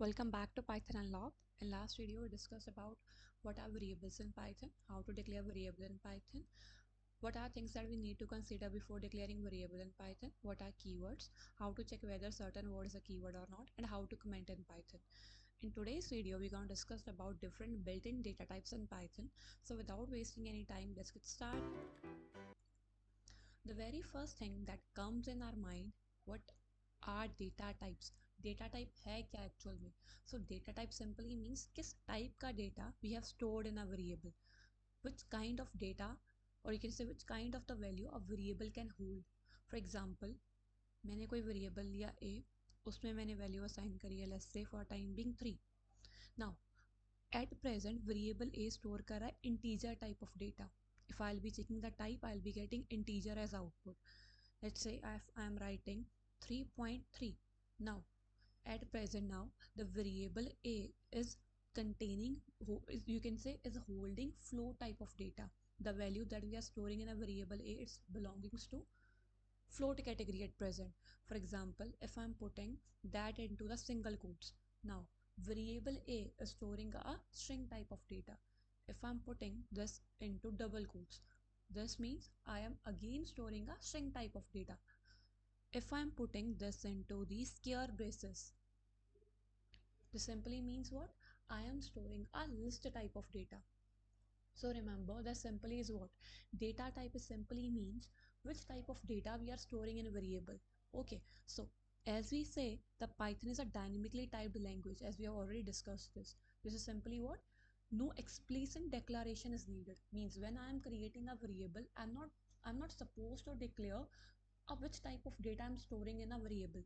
Welcome back to Python Unlocked. In last video, we discussed about what are variables in Python, how to declare variable in Python, what are things that we need to consider before declaring variable in Python, what are keywords, how to check whether certain word is a keyword or not, and how to comment in Python. In today's video, we're going to discuss about different built-in data types in Python. So without wasting any time, let's get started. The very first thing that comes in our mind, what are data types? Data type है क्या actual में? So data type simply means किस type का data we have stored in a variable, which kind of data और you can say which kind of the value a variable can hold. For example, मैंने कोई variable लिया ए, उसमें मैंने value assign करी है let's say for time being 3. Now at present variable A store कर रहा है integer type of data. If I will be checking the type I will be getting integer as output. Let's say I am writing 3.3. now at present now the variable a is containing, you can say, is holding float type of data. The value that we are storing in a variable a, it's belongs to float category at present. For example, if I'm putting that into the single quotes, now variable a is storing a string type of data. If I'm putting this into double quotes, this means I am again storing a string type of data. If I'm putting this into the square braces, this simply means what? I am storing a list type of data. So remember, that simply is what? Data type is simply means which type of data we are storing in a variable. Okay, so as we say, the Python is a dynamically typed language, as we have already discussed this. This is simply what? No explicit declaration is needed. Means when I am creating a variable, I'm not supposed to declare which type of data I'm storing in a variable.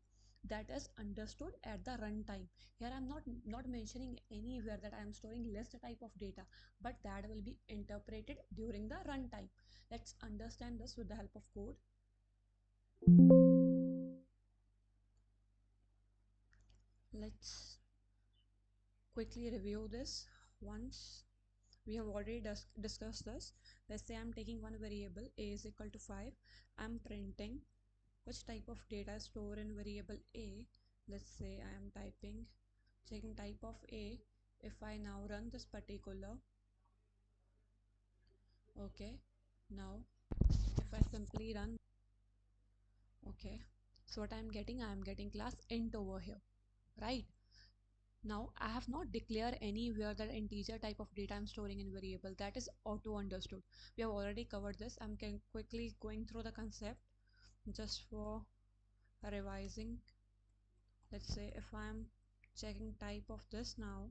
That is understood at the runtime. Here I'm not mentioning anywhere that I am storing list type of data, but that will be interpreted during the runtime. Let's understand this with the help of code. Let's quickly review this once. We have already discussed this. Let's say I'm taking one variable a is equal to 5. I'm printing which type of data is stored in variable a. Let's say I am checking type of a. If I now run this particular, okay, now if I simply run, okay, so what I am getting class int over here, right? Now I have not declared anywhere that integer type of data I'm storing in variable. That is auto understood. We have already covered this. I'm quickly going through the concept just for revising. Let's say if I'm checking type of this now,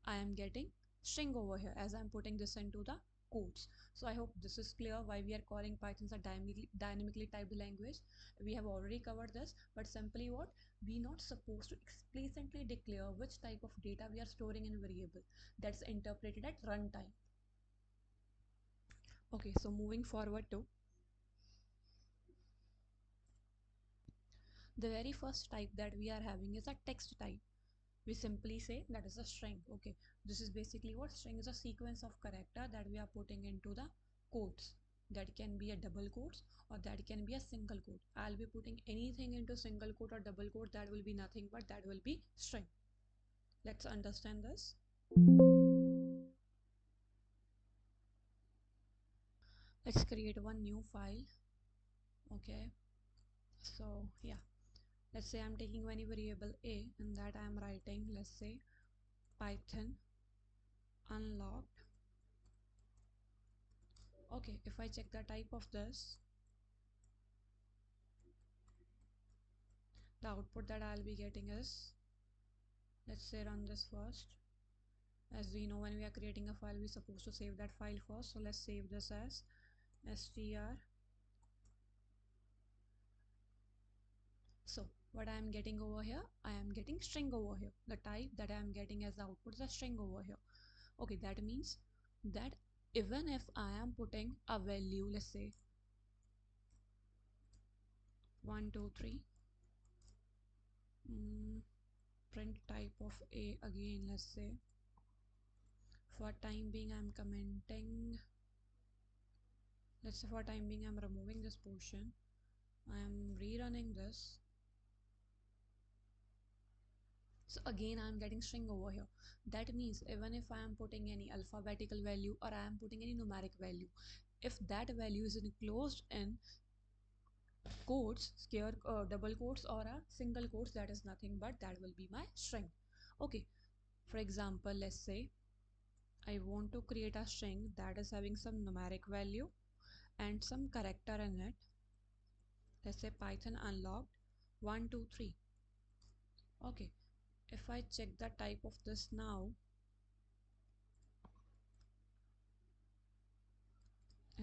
I am getting string over here as I'm putting this into the quotes. So I hope this is clear why we are calling Python a dynamically typed language. We have already covered this, but simply what? We're not supposed to explicitly declare which type of data we are storing in a variable. That's interpreted at runtime. Okay, so moving forward to the very first type that we are having is a text type. We simply say that is a string. Okay, this is basically what string is, a sequence of character that we are putting into the quotes. That can be a double quotes or that can be a single quote. I'll be putting anything into single quote or double quote, that will be nothing but that will be string. Let's understand this. Let's create one new file. Okay, so yeah, let's say I'm taking any variable a and that I'm writing, let's say, Python unlocked. Okay, if I check the type of this, the output that I'll be getting is, let's say, run this first. As we know, when we are creating a file, we're supposed to save that file first. So let's save this as str. So what I am getting over here, I am getting string over here. The type that I am getting as the output is a string over here. Okay, that means that even if I am putting a value, let's say 1 2 3, print type of a again, let's say, for time being I'm commenting, let's say for time being I'm removing this portion, I am rerunning this. So again I am getting string over here. That means even if I am putting any alphabetical value or I am putting any numeric value, if that value is enclosed in quotes, scare double quotes or a single quotes, that is nothing but that will be my string. Okay, for example, let's say I want to create a string that is having some numeric value and some character in it. Let's say Python unlocked 123. Okay, if I check the type of this now,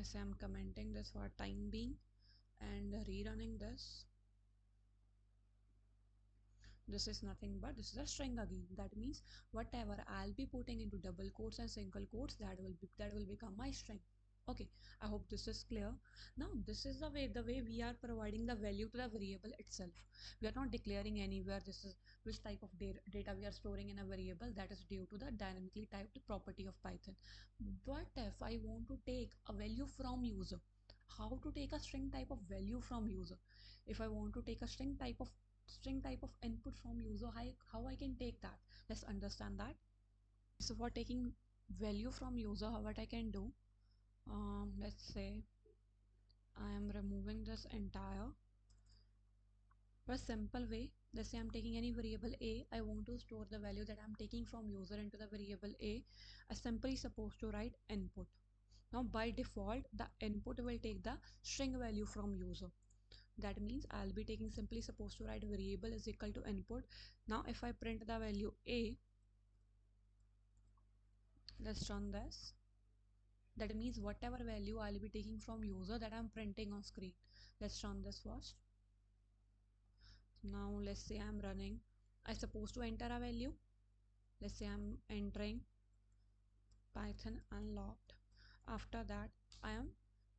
as I'm commenting this for time being and rerunning this is nothing but this is a string again. That means whatever I'll be putting into double quotes and single quotes, that will become my string. Okay, I hope this is clear. Now this is the way we are providing the value to the variable itself. We are not declaring anywhere this is which type of data we are storing in a variable. That is due to the dynamically typed property of Python. But if I want to take a value from user, how to take a string type of value from user? If I want to take a string type of input from user, how I can take that? Let's understand that. So for taking value from user, what I can do, let's say I am removing this entire for a simple way. Let's say I'm taking any variable a, I want to store the value that I'm taking from user into the variable a. I simply supposed to write input. Now by default the input will take the string value from user. That means I'll be taking simply supposed to write variable is equal to input. Now if I print the value a, let's run this. That means whatever value I'll be taking from user, that I'm printing on screen. Let's run this first. Now let's say I'm running, I supposed to enter a value. Let's say I'm entering Python unlocked. After that I am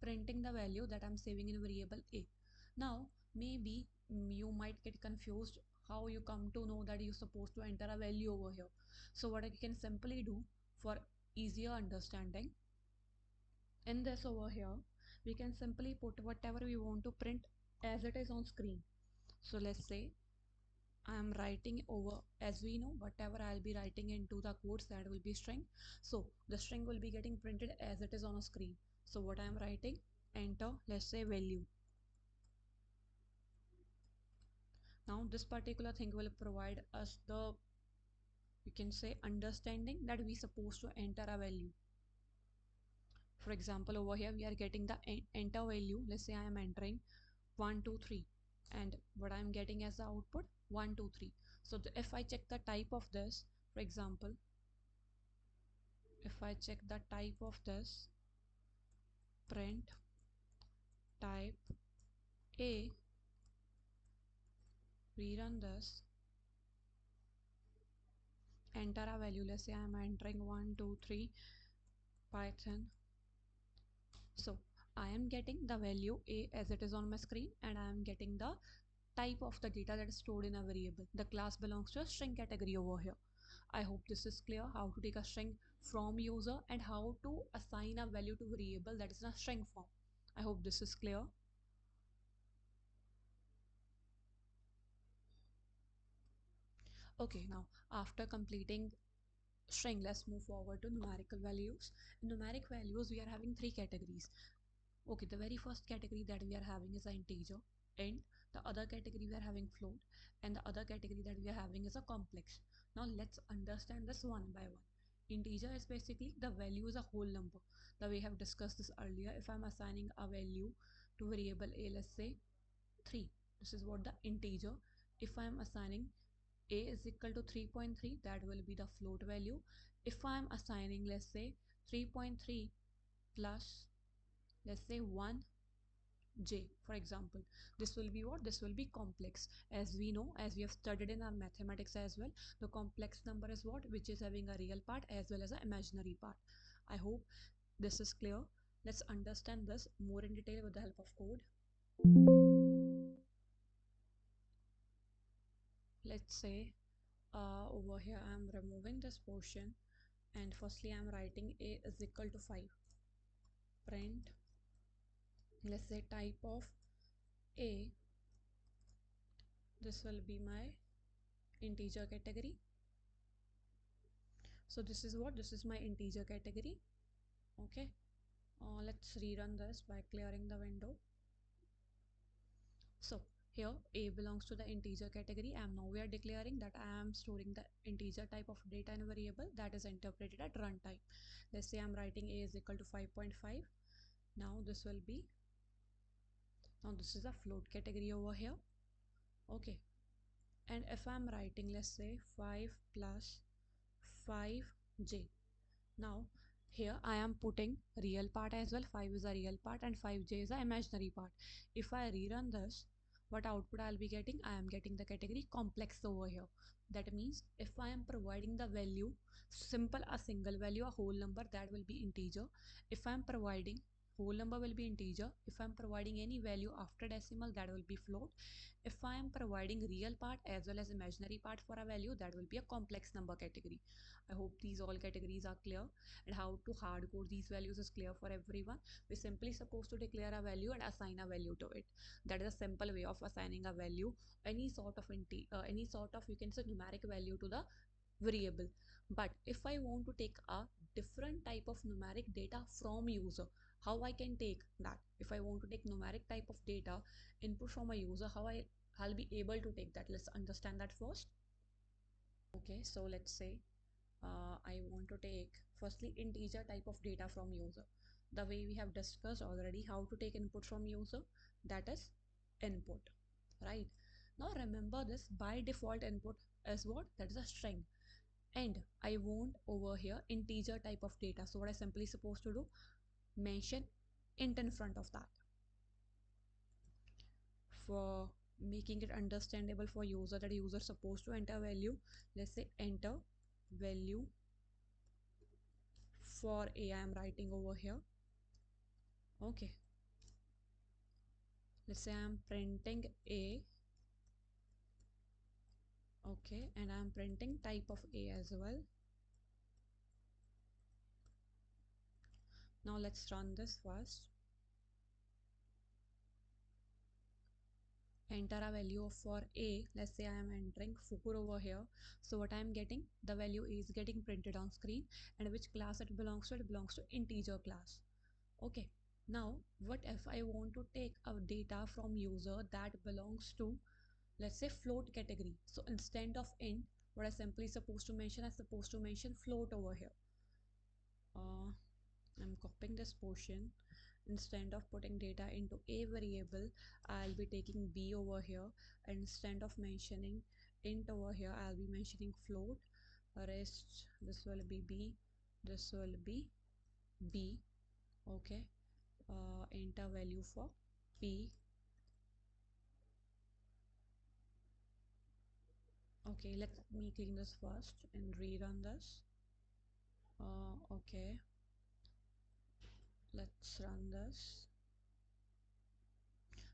printing the value that I'm saving in variable a. Now maybe you might get confused how you come to know that you're supposed to enter a value over here. So what I can simply do for easier understanding, in this over here we can simply put whatever we want to print as it is on screen. So let's say I am writing over, as we know, whatever I'll be writing into the quotes, that will be string. So the string will be getting printed as it is on a screen. So what I am writing, enter, let's say value. Now this particular thing will provide us the, you can say, understanding that we supposed to enter a value. For example, over here we are getting the enter value. Let's say I am entering 123 and what I'm getting as the output 123. So if I check the type of this, for example, if I check the type of this, print type a, rerun this, enter a value. Let's say I'm entering 123 Python. So I am getting the value a as it is on my screen and I am getting the type of the data that is stored in a variable. The class belongs to a string category over here. I hope this is clear how to take a string from user and how to assign a value to variable that is in a string form. I hope this is clear. Okay, now after completing string, let's move forward to numerical values. In numeric values we are having three categories. Okay, the very first category that we are having is an integer, int. The other category we are having float, and the other category that we are having is a complex. Now let's understand this one by one. Integer is basically the value is a whole number. The way we have discussed this earlier, if I'm assigning a value to variable a, let's say 3, this is what the integer. If I'm assigning a is equal to 3.3, that will be the float value. If I'm assigning, let's say 3.3 plus, let's say 1 j, for example, this will be what, this will be complex. As we know, as we have studied in our mathematics as well, the complex number is what, which is having a real part as well as an imaginary part. I hope this is clear. Let's understand this more in detail with the help of code. Let's say over here I am removing this portion and firstly I am writing a is equal to 5. Print, let's say type of a, this will be my integer category. So this is what, this is my integer category. Okay, let's rerun this by clearing the window. So here a belongs to the integer category, and now we are declaring that I am storing the integer type of data in a variable that is interpreted at runtime. Let's say I'm writing a is equal to 5.5. Now this will be, now this is a float category over here. Okay, and if I'm writing, let's say 5 plus 5j, now here I am putting real part as well. 5 is a real part and 5j is a imaginary part. If I rerun this, what output I'll be getting? I am getting the category complex over here. That means if I am providing the value simple, a single value, a whole number, that will be integer. If I am providing whole number, will be integer. If I am providing any value after decimal, that will be float. If I am providing real part as well as imaginary part for a value, that will be a complex number category. I hope these all categories are clear, and how to hard code these values is clear for everyone. We're simply supposed to declare a value and assign a value to it. That is a simple way of assigning a value, any sort of any sort of, you can say, numeric value to the variable. But if I want to take a different type of numeric data from user, how I can take that? If I want to take numeric type of data input from a user, how I'll be able to take that? Let's understand that first. Okay, so let's say I want to take firstly integer type of data from user. The way we have discussed already how to take input from user, that is input, right? Now remember this, by default input is what? That is a string, and I want over here integer type of data. So what I simply supposed to do, mention int in front of that for making it understandable for user, that user supposed to enter value. Let's say enter value for a, I am writing over here. Okay, let's say I'm printing a. Okay, and I'm printing type of a as well. Now let's run this first. Enter a value for a. Let's say I am entering 4 over here. So what I am getting, the value is getting printed on screen, and which class it belongs to? It belongs to integer class. Okay, now what if I want to take a data from user that belongs to, let's say, float category? So instead of int, what I simply supposed to mention, I supposed to mention float over here. I'm copying this portion. Instead of putting data into a variable, I'll be taking b over here. And instead of mentioning int over here, I'll be mentioning float. Rest, this will be b, this will be b. Okay, enter value for p. Okay, let me clean this first and rerun this. Okay, let's run this.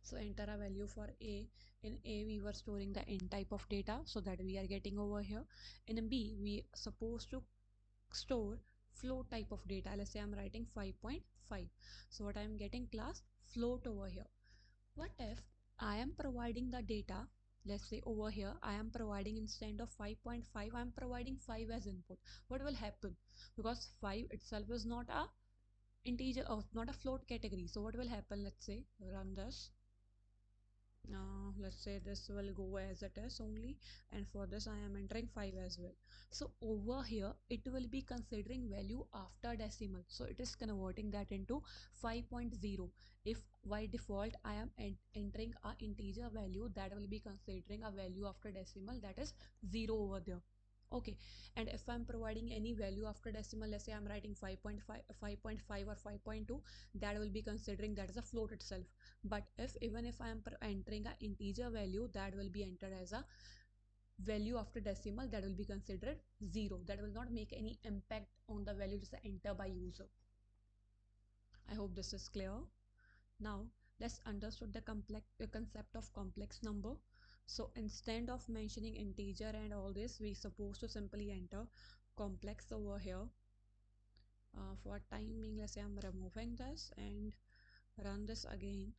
So enter a value for a. In a we were storing the int type of data, so that we are getting over here. In b we supposed to store float type of data. Let's say I'm writing 5.5. So what I'm getting, class float over here. What if I am providing the data, let's say over here I am providing, instead of 5.5 I am providing 5 as input? What will happen? Because 5 itself is not a integer or not a float category. So what will happen? Let's say run this. Let's say this will go as it is only, and for this I am entering 5 as well. So over here it will be considering value after decimal, so it is converting that into 5.0. If by default I am entering a integer value, that will be considering a value after decimal, that is 0 over there. Okay, and if I'm providing any value after decimal, let's say I'm writing 5.5, 5.5 or 5.2, that will be considering that as a float itself. But if even if I am entering an integer value, that will be entered as a value after decimal, that will be considered 0. That will not make any impact on the value just entered by user. I hope this is clear. Now let's understand the concept of complex number. So instead of mentioning integer and all this, we supposed to simply enter complex over here. For time being, let's say I'm removing this and run this again.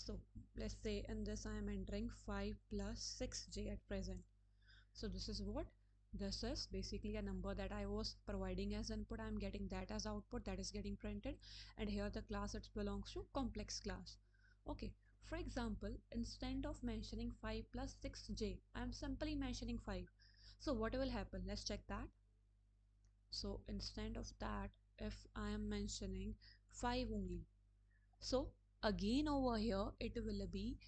So let's say in this I am entering 5 plus 6j at present. So this is what, this is basically a number that I was providing as input. I'm getting that as output, that is getting printed. And here the class, it belongs to complex class. Okay, for example, instead of mentioning 5 plus 6j, I'm simply mentioning 5. So what will happen, let's check that. So instead of that, if I am mentioning 5 only, so again over here it will be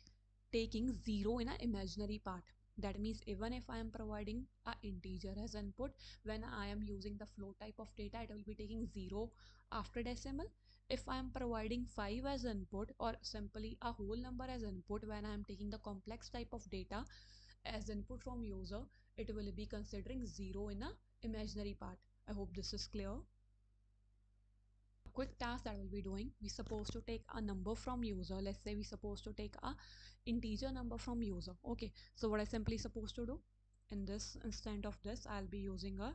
taking 0 in an imaginary part. That means even if I am providing a integer as input, when I am using the float type of data, it will be taking 0 after decimal. If I am providing 5 as input or simply a whole number as input, when I am taking the complex type of data as input from user, it will be considering 0 in a imaginary part. I hope this is clear. Quick task that we'll be doing, we supposed to take a number from user. Let's say we supposed to take a integer number from user. Okay, so what I simply supposed to do, in this instead of this, I'll be using a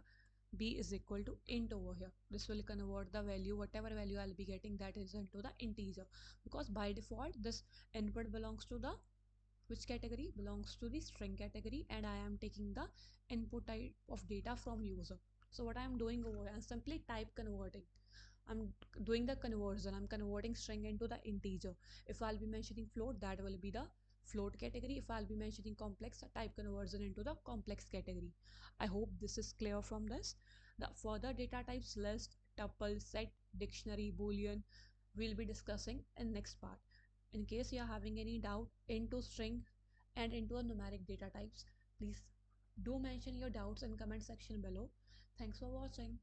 b is equal to int over here. This will convert the value, whatever value I'll be getting, that is into the integer, because by default this input belongs to the which category, belongs to the string category, and I am taking the input type of data from user. So what I am doing over here, I'm simply type converting. I'm doing the conversion. I'm converting string into the integer. If I'll be mentioning float, that will be the float category. If I'll be mentioning complex, type conversion into the complex category. I hope this is clear from this. The further data types, list, tuple, set, dictionary, boolean, we'll be discussing in next part. In case you are having any doubt into string and into a numeric data types, please do mention your doubts in comment section below. Thanks for watching.